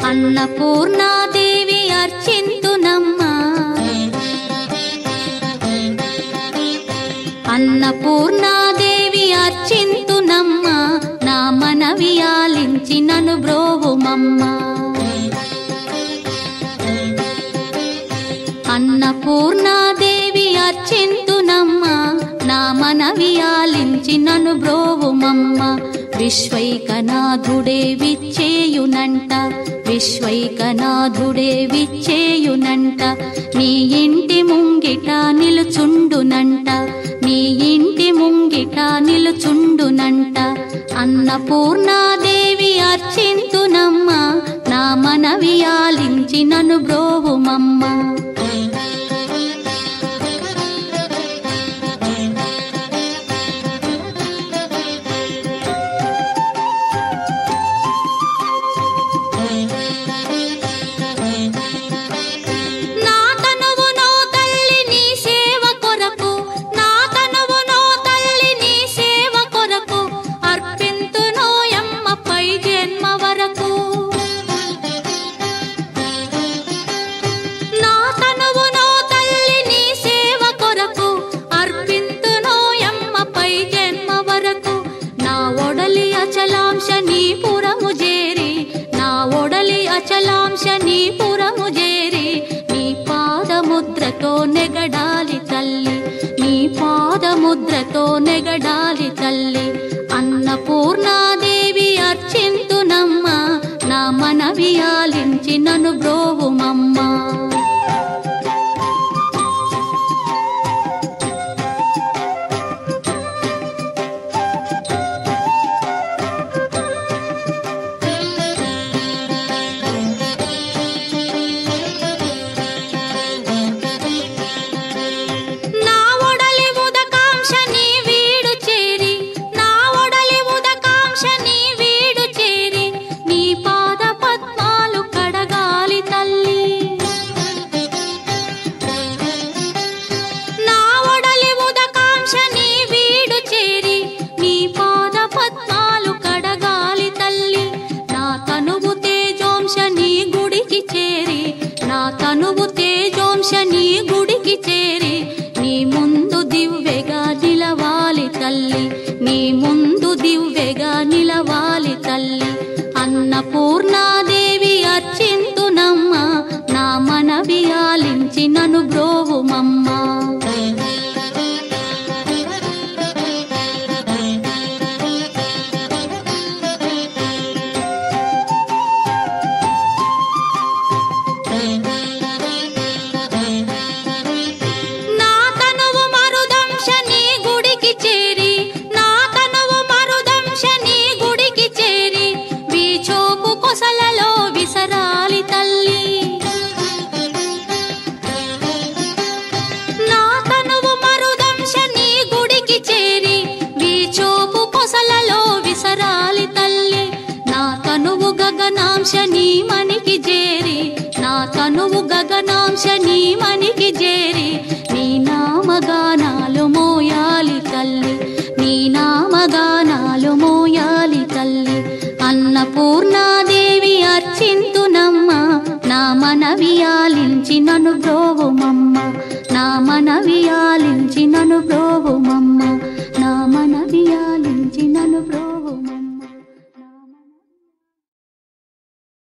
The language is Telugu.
అన్నపూర్ణాదేవి అర్చింతునమ్మా, అన్నపూర్ణాదేవి అర్చింతునమ్మా, నా మనవి ఆలించి నన్ను బ్రోవుమమ్మా. అన్నపూర్ణాదేవి అర్చింతునమ్మా, నా మనవి ఆలించి నన్ను బ్రోవుమమ్మా. విశ్వైకనాథుడే విచ్చేయునంట, విశ్వైకనాథుడే విచ్చేయునంట, నీ ఇంటి ముంగిట నిలుచుండునంట, నీ ఇంటి ముంగిట నిలుచుండునంట. అన్నపూర్ణాదేవి అర్చింతునమ్మా, నా మనవి ఆలించి నన్ను బ్రోవుమమ్మా. అచలాంశనీపురము చేరి నీ పాదముద్రతో నెగడాలి తల్లి, నీ పాదముద్రతో నెగడాలి తల్లి. అన్నపూర్ణాదేవి అర్చింతునమ్మా, నా మనవి ఆలించి నన్ను బ్రోవుమమ్మా. తనువు తేజోంశని గుడికి చేరి నీ ముందు దివ్వెగా నిలవాలి తల్లి, నీ ముందు దివ్వెగా నిలవాలి తల్లి. అన్నపూర్ణాదేవి అర్చింతునమ్మా, నా మనవి ఆలించి నన్ను బ్రోవుమమ్మా. గగనాంశని మనికి చేరి, నా తనువు గగనాంశని మనికి చేరి నీ నామగానాలు మోయాలి తల్లి, నీ నామగానాలు మోయాలి తల్లి. అన్నపూర్ణాదేవి అర్చింతునమ్మా, నా మనవి ఆలించి నన్ను బ్రోవుమమ్మా, నా మనవి ఆలించి నన్ను బ్రోవుమమ్మా, నా మనవి ఆలించి నన్ను బ్రో